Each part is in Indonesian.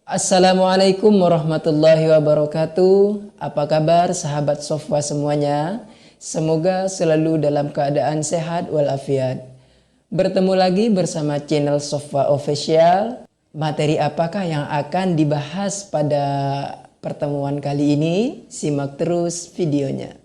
Assalamualaikum warahmatullahi wabarakatuh. Apa kabar sahabat Sofwa semuanya? Semoga selalu dalam keadaan sehat walafiat. Bertemu lagi bersama channel Sofwa Official. Materi apakah yang akan dibahas pada pertemuan kali ini? Simak terus videonya.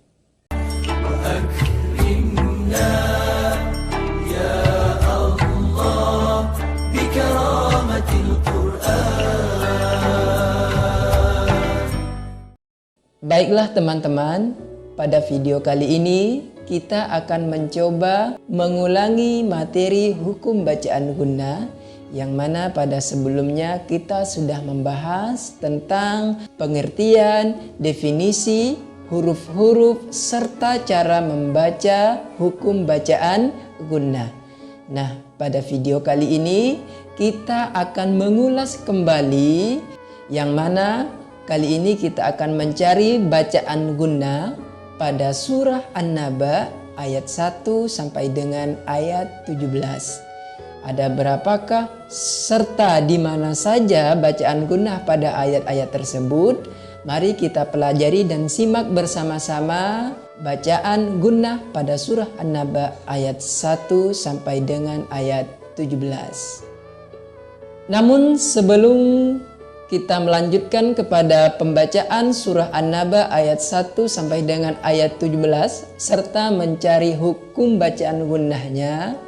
Baiklah teman-teman, pada video kali ini kita akan mencoba mengulangi materi hukum bacaan gunnah yang mana pada sebelumnya kita sudah membahas tentang pengertian, definisi, huruf-huruf serta cara membaca hukum bacaan gunnah. Nah, pada video kali ini kita akan mengulas kembali yang mana kali ini kita akan mencari bacaan gunnah pada surah An-Naba ayat 1 sampai dengan ayat 17. Ada berapakah serta di mana saja bacaan gunnah pada ayat-ayat tersebut? Mari kita pelajari dan simak bersama-sama bacaan gunnah pada surah An-Naba ayat 1 sampai dengan ayat 17. Namun sebelum kita melanjutkan kepada pembacaan surah An-Naba ayat 1 sampai dengan ayat 17 serta mencari hukum bacaan gunnahnya.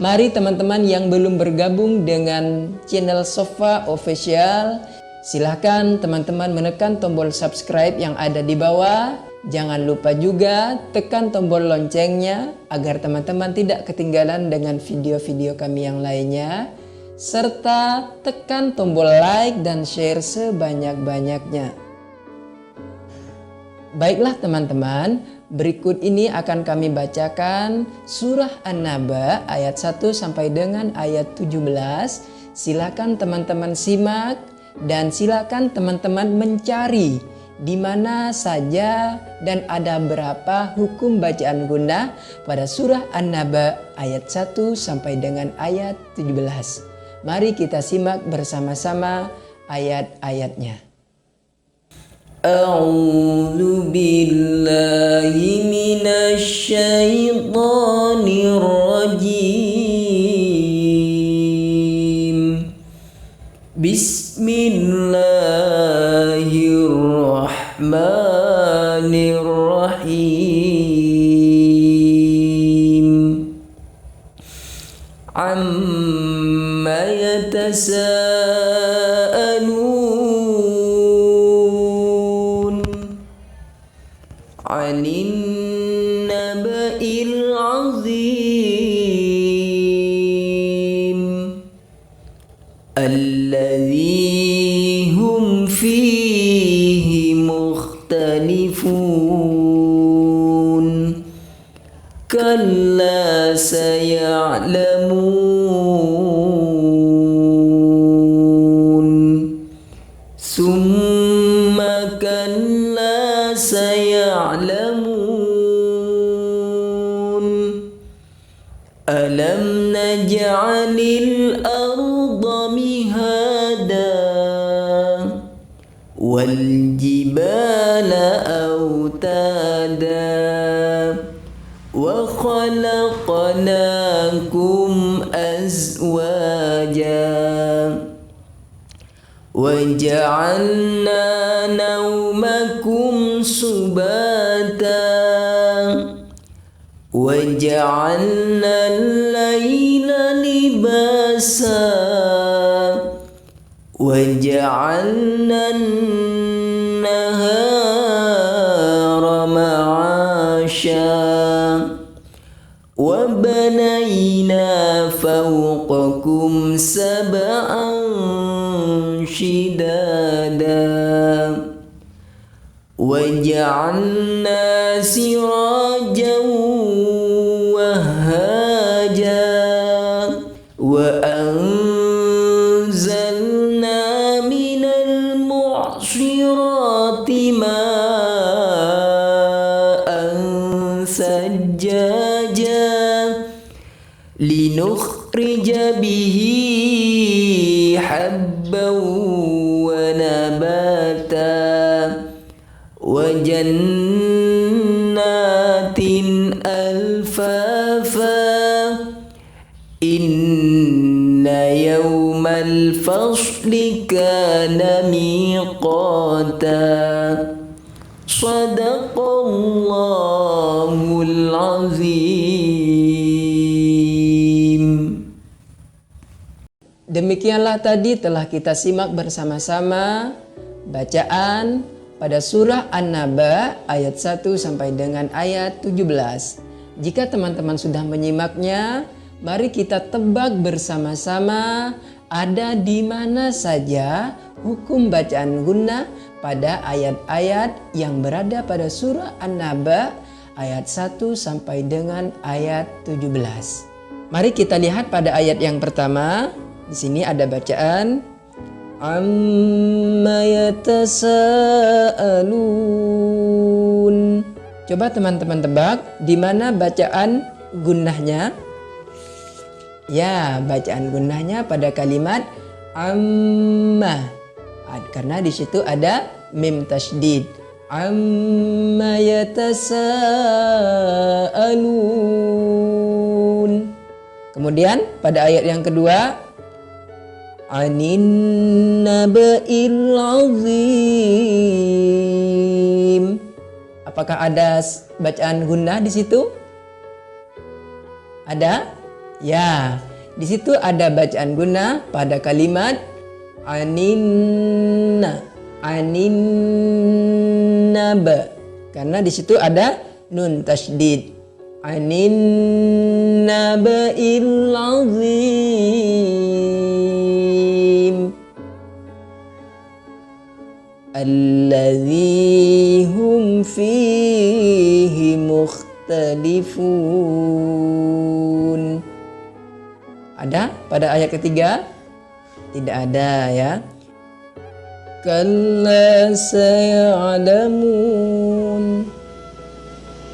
Mari teman-teman yang belum bergabung dengan channel Sofwa Official, silahkan teman-teman menekan tombol subscribe yang ada di bawah. Jangan lupa juga tekan tombol loncengnya agar teman-teman tidak ketinggalan dengan video-video kami yang lainnya. Serta tekan tombol like dan share sebanyak-banyaknya. Baiklah teman-teman, berikut ini akan kami bacakan surah An-Naba ayat 1 sampai dengan ayat 17. Silakan teman-teman simak dan silakan teman-teman mencari di mana saja dan ada berapa hukum bacaan gunnah pada surah An-Naba ayat 1 sampai dengan ayat 17. Mari kita simak bersama-sama ayat-ayatnya. A'udzu billahi minasy syaithanir rajim. Bismillahirrahmanirrahim. يتساءلون عن النبأ العظيم الذي هم فيه مختلفون كلا سيعلمون ثم كلا سيعلمون ألم نجعل الأرض مهادا والجبال أوتادا وخلقناكم أزواجا وجعلنا نومكم سباتا وجعلنا الليل لباسا وجعلنا النهار معاشا وبنينا فوقكم سبعا شدادا وجعلنا سراجا وهاجا وأنزلنا من المعصرات ماء ثجاجا لنخرج به حبا jannatin alfafa inna yawmal fasli kana miqata sadaqallahul azim. Demikianlah tadi telah kita simak bersama-sama bacaan pada surah An-Naba ayat 1 sampai dengan ayat 17. Jika teman-teman sudah menyimaknya, mari kita tebak bersama-sama ada di mana saja hukum bacaan gunnah pada ayat-ayat yang berada pada surah An-Naba ayat 1 sampai dengan ayat 17. Mari kita lihat pada ayat yang pertama. Di sini ada bacaan amma yatasaalun. Coba teman-teman tebak di mana bacaan gunnahnya? Ya, bacaan gunnahnya pada kalimat amma. Karena di situ ada mim tasydid. Amma yatasaalun. Kemudian pada ayat yang kedua, anin naba'il azim. Apakah ada bacaan gunnah di situ? Ada? Ya, di situ ada bacaan gunnah pada kalimat aninna, aninnaba. Karena di situ ada nun tasydid. Anin naba'il azim alladzi hum fihi mukhtalifun. Ada pada ayat ketiga? Tidak ada ya. Kalla saya'lamun.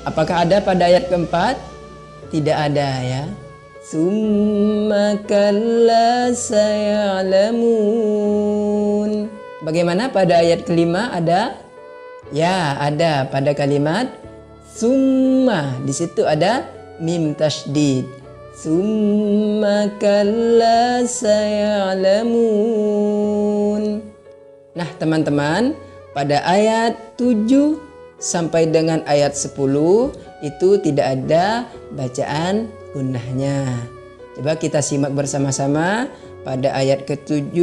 Apakah ada pada ayat keempat? Tidak ada ya. Summa kalla saya'lamun. Bagaimana pada ayat kelima ada? Ya, ada pada kalimat summa. Di situ ada mim tasydid. Summa kalla saya'lamun. Nah, teman-teman, pada ayat 7 sampai dengan ayat 10 itu tidak ada bacaan gunnahnya. Coba kita simak bersama-sama. Pada ayat ke-7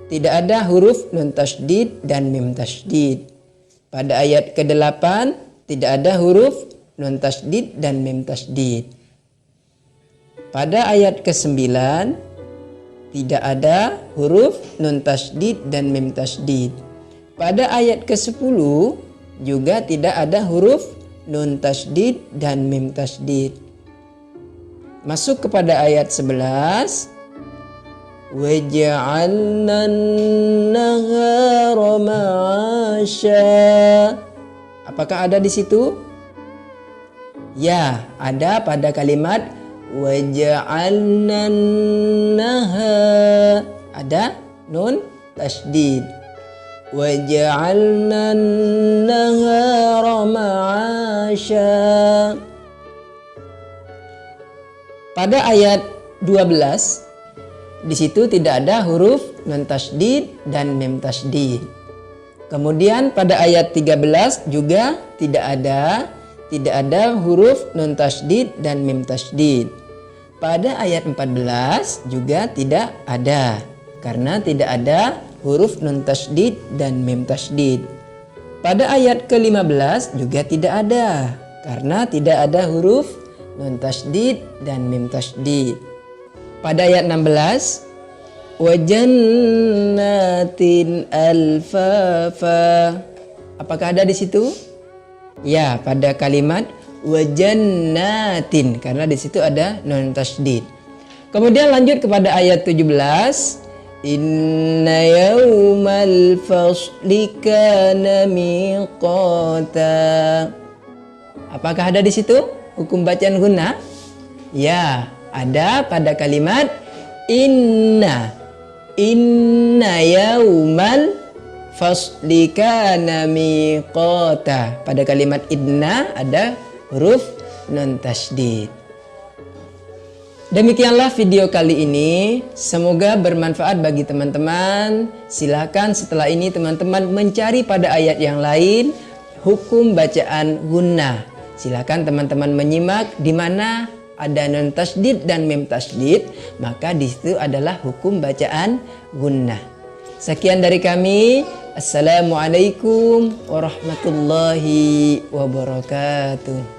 tidak ada huruf nun tasydid dan mim tasydid. Pada ayat ke-8 tidak ada huruf nun tasydid dan mim tasydid. Pada ayat ke-9 tidak ada huruf nun tasydid dan mim tasydid. Pada ayat ke-10 juga tidak ada huruf nun tasydid dan mim tasydid. Masuk kepada ayat 11. Waja'alna an-nahara ma'asya. Apakah ada di situ? Ya, ada pada kalimat waja'alna an-nahara. Ada nun tasydid. Waja'alna an-nahara ma'asya. Pada ayat 12 di situ tidak ada huruf nun tasydid dan mim tasydid. Kemudian pada ayat 13 juga tidak ada huruf nun tasydid dan mim tasydid. Pada ayat 14 juga tidak ada karena tidak ada huruf nun tasydid dan mim tasydid. Pada ayat ke-15 juga tidak ada karena tidak ada huruf nun tasydid dan mim tasydid. Pada ayat 16, wa jannatin alfafa. Apakah ada di situ? Ya, pada kalimat wa jannatin karena di situ ada nun tasydid. Kemudian lanjut kepada ayat 17. Inna yawmal fasli kana miqata. Apakah ada di situ hukum bacaan gunnah? Ya, ada pada kalimat inna yaumal fasli kana miqata. Pada kalimat inna ada huruf nun tasydid. Demikianlah video kali ini. Semoga bermanfaat bagi teman-teman. Silakan setelah ini teman-teman mencari pada ayat yang lain hukum bacaan gunnah. Silakan teman-teman menyimak di mana ada nun tasydid dan mim tasydid, maka di situ adalah hukum bacaan gunnah. Sekian dari kami. Assalamualaikum warahmatullahi wabarakatuh.